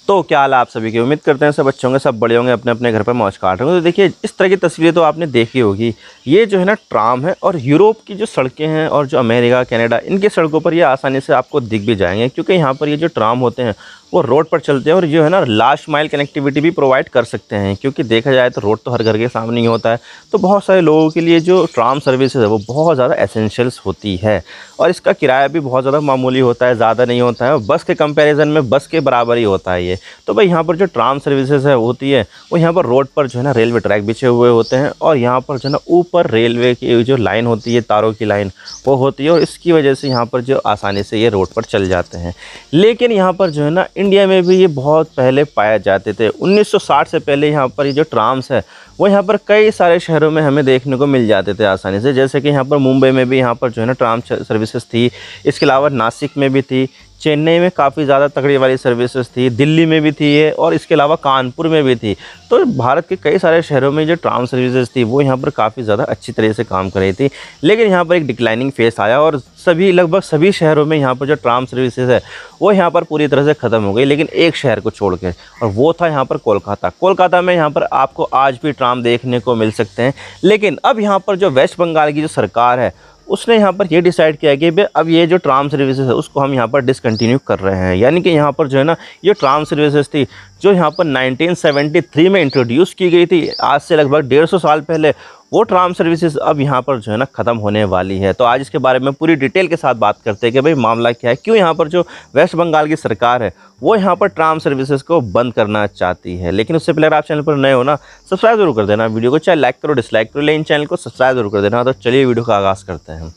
तो क्या हाल है आप सभी की। उम्मीद करते हैं सब अच्छे होंगे, सब बड़े होंगे, अपने अपने घर पर मौज काट रहे होंगे। तो देखिए इस तरह की तस्वीरें तो आपने देखी होगी। ये जो है ना ट्राम है और यूरोप की जो सड़कें हैं और जो अमेरिका कनाडा इनके सड़कों पर ये आसानी से आपको दिख भी जाएंगे, क्योंकि यहाँ पर ये जो ट्राम होते हैं वो रोड पर चलते हैं और जो है ना लास्ट माइल कनेक्टिविटी भी प्रोवाइड कर सकते हैं। क्योंकि देखा जाए तो रोड तो हर घर के सामने ही होता है, तो बहुत सारे लोगों के लिए जो ट्राम सर्विसेज है वो बहुत ज़्यादा एसेंशियल्स होती है। और इसका किराया भी बहुत ज़्यादा मामूली होता है, ज़्यादा नहीं होता है। बस के कंपैरिजन में बस के बराबर ही होता है ये। तो भाई यहाँ पर जो ट्राम सर्विसेज है होती है वो यहाँ पर रोड पर जो है ना रेलवे ट्रैक बिछे हुए होते हैं और यहाँ पर जो है ना ऊपर रेलवे की जो लाइन होती है, तारों की लाइन वो होती है, और इसकी वजह से यहाँ पर जो आसानी से ये रोड पर चल जाते हैं। लेकिन यहाँ पर जो है ना इंडिया में भी ये बहुत पहले पाए जाते थे। 1960 से पहले यहाँ पर ये जो ट्राम्स है वो यहाँ पर कई सारे शहरों में हमें देखने को मिल जाते थे आसानी से। जैसे कि यहाँ पर मुंबई में भी यहाँ पर जो है ना ट्राम सर्विसेज थी, इसके अलावा नासिक में भी थी, चेन्नई में काफ़ी ज़्यादा तगड़ी वाली सर्विसेज थी, दिल्ली में भी थी ये, और इसके अलावा कानपुर में भी थी। तो भारत के कई सारे शहरों में जो ट्राम सर्विसेज थी वो यहाँ पर काफ़ी ज़्यादा अच्छी तरह से काम कर रही थी। लेकिन यहाँ पर एक डिक्लाइनिंग फेस आया और लगभग सभी शहरों में यहाँ पर जो ट्राम सर्विसेज है वो यहाँ पर पूरी तरह से ख़त्म हो गई, लेकिन एक शहर को छोड़ के, और वो था यहाँ पर कोलकाता। कोलकाता में यहाँ पर आपको आज भी ट्राम देखने को मिल सकते हैं। लेकिन अब यहाँ पर जो वेस्ट बंगाल की जो सरकार है उसने यहाँ पर ये डिसाइड किया कि भाई अब ये जो ट्राम सर्विसेज है उसको हम यहाँ पर डिसकंटिन्यू कर रहे हैं। यानी कि यहाँ पर जो है ना ये ट्राम सर्विसेज थी जो यहाँ पर 1973 में इंट्रोड्यूस की गई थी, आज से लगभग 150 साल पहले, वो ट्राम सर्विसेज अब यहाँ पर जो है ना ख़त्म होने वाली है। तो आज इसके बारे में पूरी डिटेल के साथ बात करते हैं कि भाई मामला क्या है, क्यों यहाँ पर जो वेस्ट बंगाल की सरकार है वो यहाँ पर ट्राम सर्विसेज को बंद करना चाहती है। लेकिन उससे पहले अगर आप चैनल पर नए हो ना, सब्सक्राइब जरूर कर देना। वीडियो को चाहे लाइक करो डिसलाइक करो, लेकिन चैनल को सब्सक्राइब जरूर कर देना। तो चलिए वीडियो का आगाज़ करते हैं।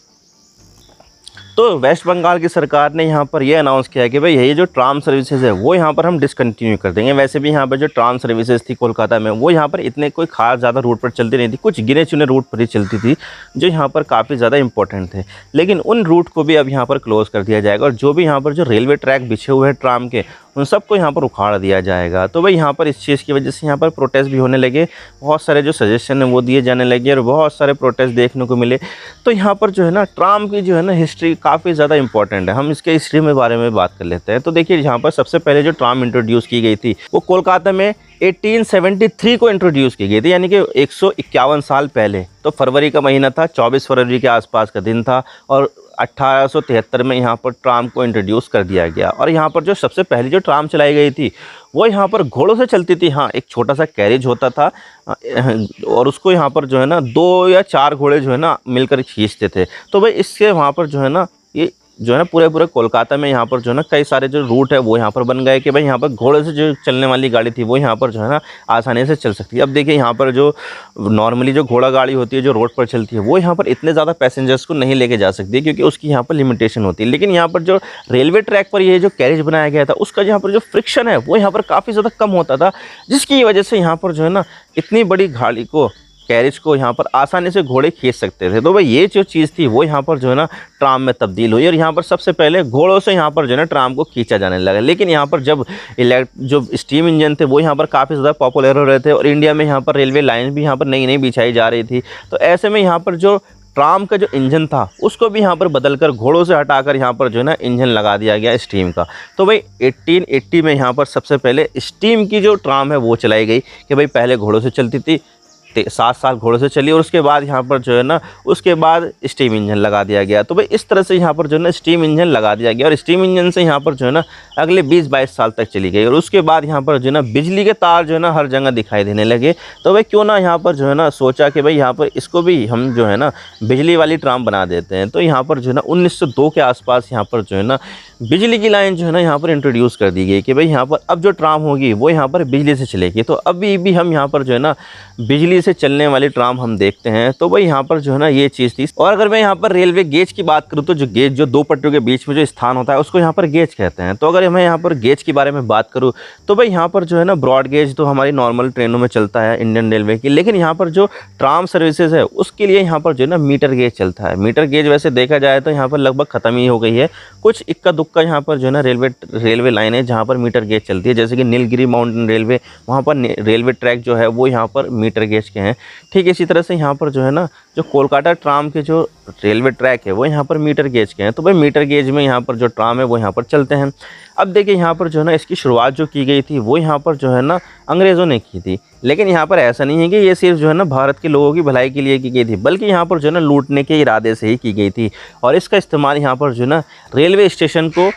तो वेस्ट बंगाल की सरकार ने यहाँ पर यह अनाउंस किया कि भाई ये जो ट्राम सर्विसेज है वो यहाँ पर हम डिसकंटिन्यू कर देंगे। वैसे भी यहाँ पर जो ट्राम सर्विसेज थी कोलकाता में वो यहाँ पर इतने कोई खास ज़्यादा रूट पर चलती नहीं थी, कुछ गिने चुने रूट पर ही चलती थी जो यहाँ पर काफ़ी ज़्यादा इंपॉर्टेंट थे। लेकिन उन रूट को भी अब यहाँ पर क्लोज़ कर दिया जाएगा और जो भी यहाँ पर जो रेलवे ट्रैक बिछे हुए हैं ट्राम के उन सबको यहाँ पर उखाड़ दिया जाएगा। तो भाई यहाँ पर इस चीज़ की वजह से यहाँ पर प्रोटेस्ट भी होने लगे, बहुत सारे जो सजेशन है वो दिए जाने लगे और बहुत सारे प्रोटेस्ट देखने को मिले। तो यहाँ पर जो है ना ट्राम की जो है ना हिस्ट्री काफ़ी ज़्यादा इंपॉर्टेंट है, हम इसके हिस्ट्री में बारे में बात कर लेते हैं। तो देखिए यहाँ पर सबसे पहले जो ट्राम इंट्रोड्यूस की गई थी वो कोलकाता में 1873 को इंट्रोड्यूस की गई थी, यानी कि 151 साल पहले। तो फरवरी का महीना था, 24 फरवरी के आसपास का दिन था, और 1873 में यहाँ पर ट्राम को इंट्रोड्यूस कर दिया गया। और यहाँ पर जो सबसे पहली जो ट्राम चलाई गई थी वो यहाँ पर घोड़ों से चलती थी। हाँ, एक छोटा सा कैरेज होता था और उसको यहाँ पर जो है ना 2 या 4 घोड़े जो है ना मिलकर खींचते थे। तो भाई इससे वहाँ पर जो है ना ये जो है ना पूरे कोलकाता में यहाँ पर जो है ना कई सारे जो रूट है वो यहाँ पर बन गए कि भाई यहाँ पर घोड़े से जो चलने वाली गाड़ी थी वो यहाँ पर जो है ना आसानी से चल सकती है। अब देखिए यहाँ पर जो नॉर्मली जो घोड़ा गाड़ी होती है जो रोड पर चलती है वो यहाँ पर इतने ज़्यादा पैसेंजर्स को नहीं लेके जा सकती है, क्योंकि उसकी यहाँ पर लिमिटेशन होती है। लेकिन यहाँ पर जो रेलवे ट्रैक पर ये जो कैरेज बनाया गया था उसका यहाँ पर जो फ्रिक्शन है वो यहाँ पर काफ़ी ज़्यादा कम होता था, जिसकी वजह से यहाँ पर जो है ना इतनी बड़ी गाड़ी को कैरेज को यहाँ पर आसानी से घोड़े खींच सकते थे। तो भाई ये जो चीज़ थी वो यहाँ पर जो है ना ट्राम में तब्दील हुई और यहाँ पर सबसे पहले घोड़ों से यहाँ पर जो है ना ट्राम को खींचा जाने लगा। लेकिन यहाँ पर जब जो स्टीम इंजन थे वो यहाँ पर काफ़ी ज़्यादा पॉपुलर हो रहे थे और इंडिया में यहाँ पर रेलवे लाइन भी यहाँ पर नई नई बिछाई जा रही थी, तो ऐसे में यहाँ पर जो ट्राम का जो इंजन था उसको भी यहाँ पर बदलकर घोड़ों से हटाकर यहाँ पर जो है ना इंजन लगा दिया गया स्टीम का। तो भाई 1880 में यहाँ पर सबसे पहले स्टीम की जो ट्राम है वो चलाई गई कि भाई पहले घोड़ों से चलती थी, 7 साल घोड़े से चली, और उसके बाद यहाँ पर जो है ना उसके बाद स्टीम इंजन लगा दिया गया। तो भाई इस तरह से यहाँ पर जो है ना स्टीम इंजन लगा दिया गया और स्टीम इंजन से यहाँ पर जो है ना अगले 20-22 साल तक चली गई। और उसके बाद यहाँ पर जो है ना बिजली के तार जो है ना हर जगह दिखाई देने लगे। तो भाई क्यों ना यहाँ पर जो है ना सोचा कि भाई यहाँ पर इसको भी हम जो है ना बिजली वाली ट्राम बना देते हैं। तो यहाँ पर जो है ना 1902 के आसपास यहाँ पर जो है ना बिजली की लाइन जो है ना यहाँ पर इंट्रोड्यूस कर दी गई कि भाई यहाँ पर अब जो ट्राम होगी वो यहाँ पर बिजली से चलेगी। तो अभी भी हम यहाँ पर जो है ना बिजली से चलने वाली ट्राम हम देखते हैं। तो भाई यहाँ पर जो है ना ये चीज़ थी। और अगर मैं यहाँ पर रेलवे गेज की बात करूँ तो जो गेज जो 2 पटरियों के बीच में जो स्थान होता है उसको यहाँ पर गेज कहते हैं। तो अगर मैं यहाँ पर गेज के बारे में बात करूँ तो भाई यहाँ पर जो है ना ब्रॉड गेज तो हमारी नॉर्मल ट्रेनों में चलता है इंडियन रेलवे की, लेकिन यहाँ पर जो ट्राम सर्विसेज है उसके लिए यहाँ पर जो है ना मीटर गेज चलता है। मीटर गेज वैसे देखा जाए तो यहाँ पर लगभग ख़त्म ही हो गई है, कुछ इक्का दुक्का यहाँ पर जो है ना रेलवे लाइन है जहाँ पर मीटर गेज चलती है, जैसे कि नीलगिरी माउंटेन रेलवे, वहाँ पर रेलवे ट्रैक जो है वो यहाँ पर मीटर गेज के हैं। ठीक इसी तरह से यहाँ पर जो है ना जो कोलकाता ट्राम के जो रेलवे ट्रैक है वो यहाँ पर मीटर गेज के हैं। तो भाई मीटर गेज में यहाँ पर जो ट्राम है वो यहाँ पर चलते हैं। अब देखिए यहाँ पर जो है ना इसकी शुरुआत जो की गई थी वो यहाँ पर जो है ना अंग्रेज़ों ने की थी, लेकिन यहाँ पर ऐसा नहीं है कि ये सिर्फ जो है ना भारत के लोगों की भलाई के लिए की गई थी, बल्कि यहाँ पर जो है ना लूटने के इरादे से ही की गई थी। और इसका इस्तेमाल यहाँ पर जो है ना रेलवे स्टेशन को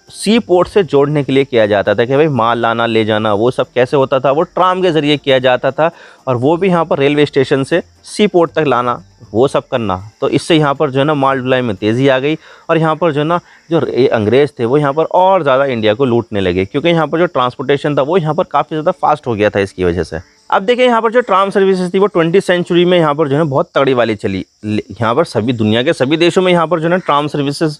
सी पोर्ट से जोड़ने के लिए किया जाता था कि भाई माल लाना ले जाना वो सब कैसे होता था, वो ट्राम के ज़रिए किया जाता था, और वो भी यहाँ पर रेलवे स्टेशन से सी पोर्ट तक लाना वो सब करना। तो इससे यहाँ पर जो है ना माल ढुलाई में तेज़ी आ गई, और यहाँ पर जो है ना जो अंग्रेज़ थे वो यहाँ पर और ज़्यादा इंडिया को लूटने लगे, क्योंकि यहाँ पर जो ट्रांसपोर्टेशन था वो यहाँ पर काफ़ी ज़्यादा फास्ट हो गया था इसकी वजह से। अब देखिए यहाँ पर जो ट्राम सर्विसेज थी वो 20वीं सेंचुरी में यहाँ पर जो है ना बहुत तगड़ी वाली चली। यहाँ पर सभी दुनिया के सभी देशों में यहाँ पर जो है ना ट्राम सर्विसेज।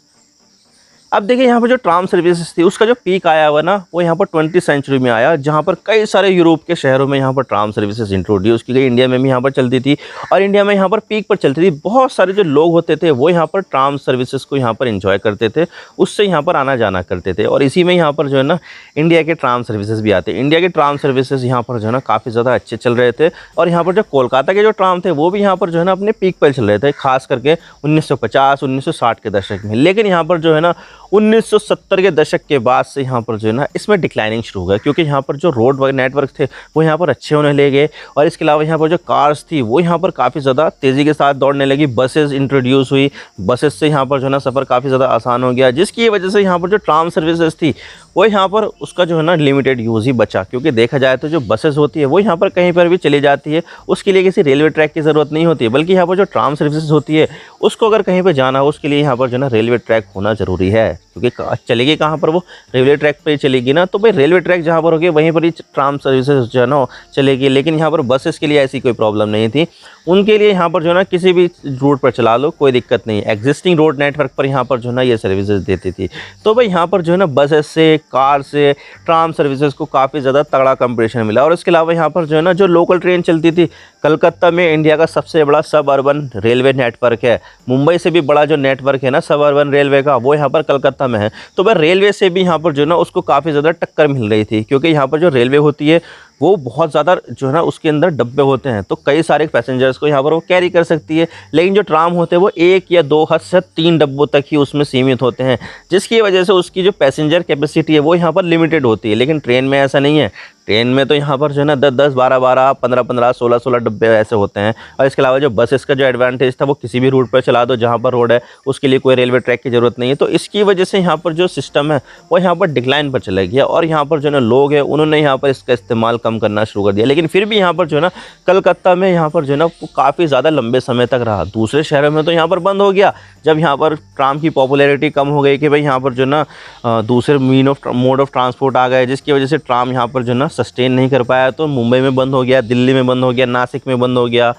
अब देखिए यहाँ पर जो ट्राम सर्विसेज थी उसका जो पीक आया हुआ ना वो यहाँ पर 20वीं सेंचुरी में आया, जहाँ पर कई सारे यूरोप के शहरों में यहाँ पर ट्राम सर्विसेज इंट्रोड्यूस की गई। इंडिया में भी यहाँ पर चलती थी, और इंडिया में यहाँ पर पीक पर चलती थी। बहुत सारे जो लोग होते थे वो यहाँ पर ट्राम सर्विसेज को यहाँ पर एंजॉय करते थे, उससे यहाँ पर आना जाना करते थे, और इसी में यहाँ पर जो है ना इंडिया के ट्राम सर्विसेज भी आते। इंडिया के ट्राम सर्विसेज यहाँ पर जो है ना काफ़ी ज़्यादा अच्छे चल रहे थे, और यहाँ पर जो कोलकाता के जो ट्राम थे वो भी यहाँ पर जो है ना अपने पीक पर चल रहे थे, खास करके 1950-1960 के दशक में। लेकिन यहाँ पर जो है ना 1970 के दशक के बाद से यहाँ पर जो है ना इसमें डिक्लाइनिंग शुरू हो गया, क्योंकि यहाँ पर जो रोड नेटवर्क थे वो यहाँ पर अच्छे होने लगे, और इसके अलावा यहाँ पर जो कार्स थी वो यहाँ पर काफ़ी ज़्यादा तेज़ी के साथ दौड़ने लगी। बसेस इंट्रोड्यूस हुई, बसेस से यहाँ पर जो है ना सफ़र काफ़ी ज़्यादा आसान हो गया, जिसकी वजह से यहाँ पर जो ट्राम सर्विसेज थी वो यहाँ पर उसका जो है ना लिमिटेड यूज़ ही बचा। क्योंकि देखा जाए तो जो बसेस होती है वो यहाँ पर कहीं पर भी चली जाती है, उसके लिए किसी रेलवे ट्रैक की ज़रूरत नहीं होती है, बल्कि यहाँ पर जो ट्राम सर्विसेज होती है उसको अगर कहीं पर जाना हो उसके लिए यहाँ पर जो है ना रेलवे ट्रैक होना ज़रूरी है। क्योंकि चलेगी कहाँ पर, वो रेलवे ट्रैक पर ही चलेगी ना, तो भाई रेलवे ट्रैक जहाँ पर होगी वहीं पर ही ट्राम सर्विसेज जो है ना चलेगी। लेकिन यहाँ पर बसेस के लिए ऐसी कोई प्रॉब्लम नहीं थी, उनके लिए यहाँ पर जो है ना किसी भी रूट पर चला लो कोई दिक्कत नहीं, एग्जिस्टिंग रोड नेटवर्क पर यहाँ पर जो है ना ये सर्विसेज देती थी। तो भाई यहाँ पर जो है ना बसेस से, कार से ट्राम सर्विसेज को काफ़ी ज़्यादा तगड़ा कंपटीशन मिला। और इसके अलावा यहाँ पर जो है ना जो लोकल ट्रेन चलती थी, कलकत्ता में इंडिया का सबसे बड़ा सब अर्बन रेलवे नेटवर्क है, मुंबई से भी बड़ा जो नेटवर्क है ना सब अर्बन रेलवे का वो यहाँ पर कलकत्ता में है। तो भाई रेलवे से भी यहाँ पर जो है ना उसको काफ़ी ज़्यादा टक्कर मिल रही थी, क्योंकि यहाँ पर जो रेलवे होती है वो बहुत ज़्यादा जो है ना उसके अंदर डब्बे होते हैं, तो कई सारे पैसेंजर्स को यहाँ पर वो कैरी कर सकती है। लेकिन जो ट्राम होते हैं वो 1 या 2 हद से 3 डब्बों तक ही उसमें सीमित होते हैं, जिसकी वजह से उसकी जो पैसेंजर कैपेसिटी है वो यहाँ पर लिमिटेड होती है। लेकिन ट्रेन में ऐसा नहीं है, ट्रेन में तो यहाँ पर जो है ना 10-10, 12-12, 15-15, 16-16 डब्बे ऐसे होते हैं। और इसके अलावा जो बसेस का जो एडवांटेज था वो किसी भी रूट पर चला दो जहाँ पर रोड है, उसके लिए कोई रेलवे ट्रैक की ज़रूरत नहीं है। तो इसकी वजह से यहाँ पर जो सिस्टम है वो यहाँ पर डिक्लाइन पर चला गया, और यहाँ पर जो है ना लोग हैं उन्होंने यहाँ पर इसका इस्तेमाल कम करना शुरू कर दिया। लेकिन फिर भी यहाँ पर जो है ना कलकत्ता में यहाँ पर जो है ना काफ़ी ज़्यादा लंबे समय तक रहा। दूसरे शहरों में तो यहाँ पर बंद हो गया जब यहाँ पर ट्राम की पॉपुलैरिटी कम हो गई, कि भाई यहाँ पर जो है ना दूसरे मोड ऑफ ट्रांसपोर्ट आ गए, जिसकी वजह से ट्राम यहाँ पर जो है ना सस्टेन नहीं कर पाया। तो मुंबई में बंद हो गया, दिल्ली में बंद हो गया, नासिक में बंद हो गया,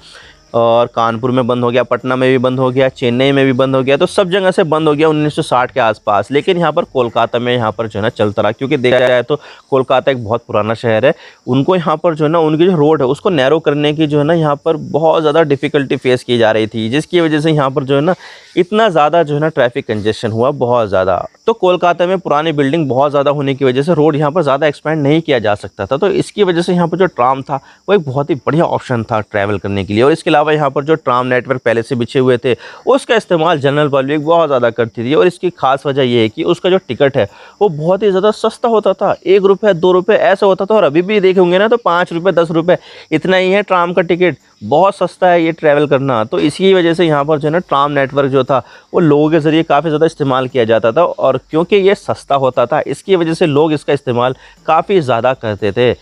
और कानपुर में बंद हो गया, पटना में भी बंद हो गया, चेन्नई में भी बंद हो गया। तो सब जगह से बंद हो गया 1960 के आसपास। लेकिन यहाँ पर कोलकाता में यहाँ पर जो है ना चलता रहा, क्योंकि देखा जाए तो कोलकाता एक बहुत पुराना शहर है। उनको यहाँ पर जो है ना उनकी जो रोड है उसको नैरो करने की जो है ना यहाँ पर बहुत ज़्यादा डिफ़िकल्टी फेस की जा रही थी, जिसकी वजह से यहाँ पर जो है ना इतना ज़्यादा जो है ना ट्रैफिक कंजेशन हुआ बहुत ज़्यादा। तो कोलकाता में पुरानी बिल्डिंग बहुत ज़्यादा होने की वजह से रोड यहाँ पर ज़्यादा एक्सपेंड नहीं किया जा सकता था। तो इसकी वजह से यहाँ पर जो ट्राम था वो एक बहुत ही बढ़िया ऑप्शन था ट्रैवल करने के लिए। और इसके अलावा यहाँ पर जो ट्राम नेटवर्क पहले से बिछे हुए थे उसका इस्तेमाल जनरल पब्लिक बहुत ज़्यादा करती थी, और इसकी खास वजह ये है कि उसका जो टिकट है वो बहुत ही ज़्यादा सस्ता होता था, 1 रुपये 2 रुपये ऐसा होता था। और अभी भी देखेंगे ना तो 5 रुपये 10 रुपये इतना ही है ट्राम का टिकट, बहुत सस्ता है ये ट्रैवल करना। तो इसी वजह से यहाँ पर जो है ना ट्राम नेटवर्क जो था वो लोगों के ज़रिए काफ़ी ज़्यादा इस्तेमाल किया जाता था, और क्योंकि ये सस्ता होता था इसकी वजह से लोग इसका इस्तेमाल काफ़ी ज़्यादा करते थे।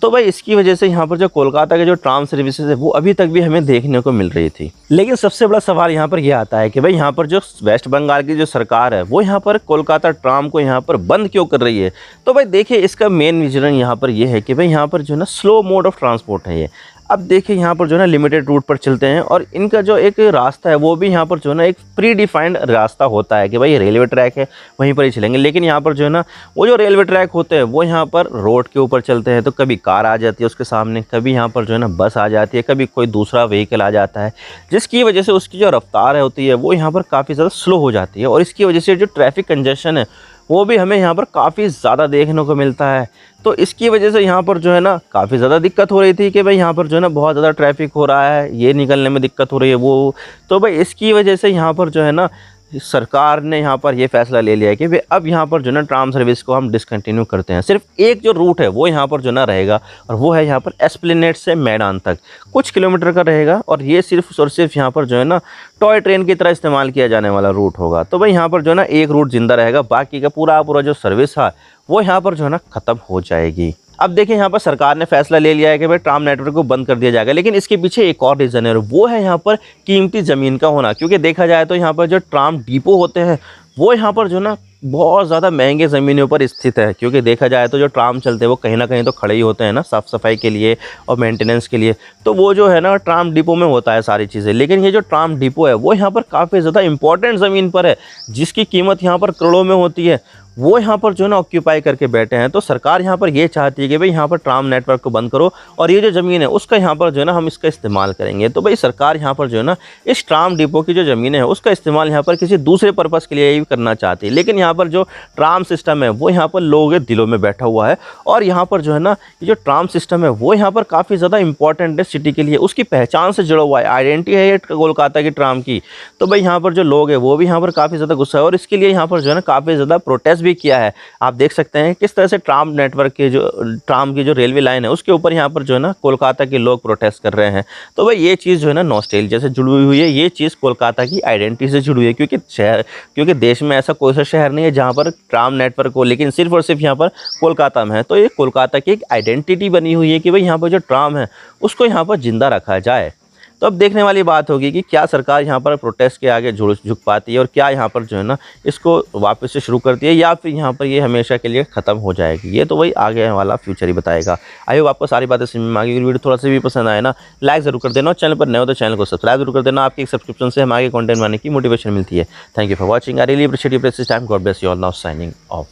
तो भाई इसकी वजह से यहाँ पर जो कोलकाता के जो ट्राम सर्विसेज है वो अभी तक भी हमें देखने को मिल रही थी। लेकिन सबसे बड़ा सवाल यहाँ पर यह आता है कि भाई यहाँ पर जो वेस्ट बंगाल की जो सरकार है वो यहाँ पर कोलकाता ट्राम को यहाँ पर बंद क्यों कर रही है। तो भाई देखिए इसका मेन रीज़न यहाँ पर यह है कि भाई यहाँ पर जो है ना स्लो मोड ऑफ ट्रांसपोर्ट है ये। अब देखिए यहाँ पर जो है ना लिमिटेड रूट पर चलते हैं, और इनका जो एक रास्ता है वो भी यहाँ पर जो है ना एक प्री डिफाइंड रास्ता होता है कि भाई रेलवे ट्रैक है वहीं पर ही चलेंगे। लेकिन यहाँ पर जो है ना वो जो रेलवे ट्रैक होते हैं वो यहाँ पर रोड के ऊपर चलते हैं, तो कभी कार आ जाती है उसके सामने, कभी यहाँ पर जो है ना बस आ जाती है, कभी कोई दूसरा व्हीकल आ जाता है, जिसकी वजह से उसकी जो रफ्तार होती है वो यहाँ पर काफ़ी ज़्यादा स्लो हो जाती है। और इसकी वजह से जो ट्रैफिक कंजेशन है वो भी हमें यहाँ पर काफ़ी ज़्यादा देखने को मिलता है। तो इसकी वजह से यहाँ पर जो है ना काफ़ी ज़्यादा दिक्कत हो रही थी कि भाई यहाँ पर जो है ना बहुत ज़्यादा ट्रैफिक हो रहा है, ये निकलने में दिक्कत हो रही है वो। तो भाई इसकी वजह से यहाँ पर जो है ना सरकार ने यहाँ पर ये फैसला ले लिया है कि वे अब यहाँ पर जो ना ट्राम सर्विस को हम डिसकंटिन्यू करते हैं। सिर्फ एक जो रूट है वो यहाँ पर जो ना रहेगा, और वो है यहाँ पर एस्प्लेनेड से मैदान तक, कुछ किलोमीटर का रहेगा, और ये सिर्फ और सिर्फ यहाँ पर जो है ना टॉय ट्रेन की तरह इस्तेमाल किया जाने वाला रूट होगा। तो भाई यहाँ पर जो है ना एक रूट जिंदा रहेगा, बाकी का पूरा जो सर्विस है वो यहाँ पर जो है ना ख़त्म हो जाएगी। अब देखिए यहाँ पर सरकार ने फैसला ले लिया है कि भाई ट्राम नेटवर्क को बंद कर दिया जाएगा, लेकिन इसके पीछे एक और रीज़न है, और वो है यहाँ पर कीमती ज़मीन का होना। क्योंकि देखा जाए तो यहाँ पर जो ट्राम डिपो होते हैं वो यहाँ पर जो ना बहुत ज़्यादा महंगे ज़मीनों पर स्थित है। क्योंकि देखा जाए तो जो ट्राम चलते हैं वो कहीं ना कहीं तो खड़े ही होते हैं ना, साफ़ सफाई के लिए और मेंटेनेंस के लिए। तो वो जो है ना ट्राम डिपो में होता है सारी चीज़ें। लेकिन ये जो ट्राम डिपो है वो यहाँ पर काफ़ी ज़्यादा इंपॉर्टेंट ज़मीन पर है, जिसकी कीमत यहाँ पर करोड़ों में होती है, वो यहाँ पर जो है ना ऑक्यूपाई करके बैठे हैं। तो सरकार यहाँ पर ये चाहती है कि भाई यहाँ पर ट्राम नेटवर्क को बंद करो, और ये जो ज़मीन है उसका यहाँ पर जो है ना हम इसका इस्तेमाल करेंगे। तो भाई सरकार यहाँ पर जो है ना इस ट्राम डिपो की जो ज़मीन है उसका इस्तेमाल यहाँ पर किसी दूसरे पर्पज़ के लिए ही करना चाहती है। लेकिन यहाँ पर जो ट्राम सिस्टम है वो यहाँ पर लोगों के दिलों में बैठा हुआ है, और यहाँ पर जो है ना ये जो ट्राम सिस्टम है वो यहाँ पर काफ़ी ज़्यादा इंपॉर्टेंट है सिटी के लिए, उसकी पहचान से जुड़ा हुआ है, आइडेंटिटी है ये कोलकाता की ट्राम की। तो भाई यहाँ पर जो लोग हैं वो भी यहाँ पर काफ़ी ज़्यादा गुस्सा है, और इसके लिए यहाँ पर जो है ना काफ़ी ज़्यादा प्रोटेस्ट भी किया है। आप देख सकते हैं किस तरह से ट्राम नेटवर्क के जो ट्राम की जो रेलवे लाइन है उसके ऊपर यहाँ पर जो है ना कोलकाता के लोग प्रोटेस्ट कर रहे हैं। तो भाई ये चीज़ जो है ना नॉस्टैल्जिया से जुड़ी हुई है, ये चीज़ कोलकाता की आइडेंटिटी से जुड़ी हुई है। क्योंकि देश में ऐसा कोई सा शहर नहीं है जहाँ पर ट्राम नेटवर्क हो, लेकिन सिर्फ और सिर्फ यहाँ पर कोलकाता में है। तो ये कोलकाता की एक आइडेंटिटी बनी हुई है कि भाई यहाँ पर जो ट्राम है उसको यहाँ पर जिंदा रखा जाए। तो अब देखने वाली बात होगी कि क्या सरकार यहाँ पर प्रोटेस्ट के आगे झुक पाती है, और क्या यहाँ पर जो है ना इसको वापस से शुरू करती है, या फिर यहाँ पर ये हमेशा के लिए ख़त्म हो जाएगी। ये तो वही आगे वाला फ्यूचर ही बताएगा। आई होप आपको सारी बातें समझ में आ गई। वीडियो थोड़ा सा भी पसंद आए ना, लाइक ज़रूर कर देना, और चैनल पर नए हो तो चैनल को सब्सक्राइब जरूर कर देना। आपकी एक सब्सक्रिप्शन से हम आगे कंटेंट बनाने की मोटिवेशन मिलती है। Thank you for watching. I really appreciate your precious time. God bless you all. Now signing off.